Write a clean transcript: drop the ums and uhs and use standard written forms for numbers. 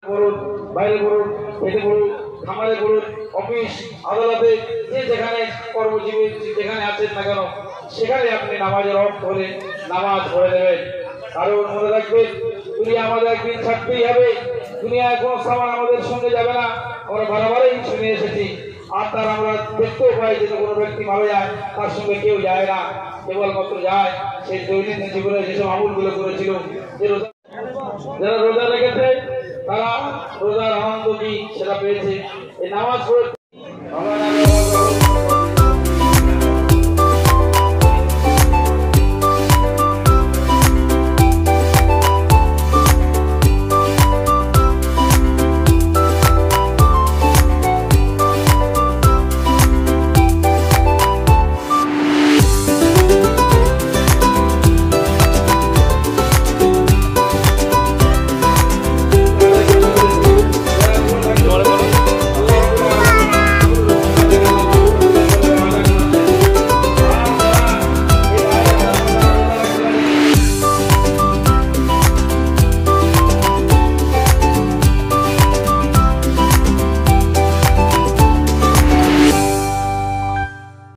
করুন, বাইরে করুন, পেটে করুন, খামারে করুন, অফিস আদালতে যে যেখানে কর্মজীবী যেখানে আছেন না কেন সেখানে আপনি নামাজের অর্থ হলে নামাজ পড়ে দেবেন। কারণ মনে রাখবেন দুনিয়া আমাদের একদিন ছাড়তেই হবে। দুনিয়ায় কোনো সামান আমাদের সঙ্গে যাবে না, আমরা বারবারই শুনে এসেছি। আর তার আমরা দেখতেও পাই যে কোনো ব্যক্তি মারা যায় তার সঙ্গে কেউ যায় না, কেবলমাত্র যায় সেই দৈনন্দিন জীবনে যেসব আমলগুলো করেছিল। যারা রোজা রেখেছে তারা রোজার আনন্দ কি সেটা পেয়েছে। এই নামাজ পড়ে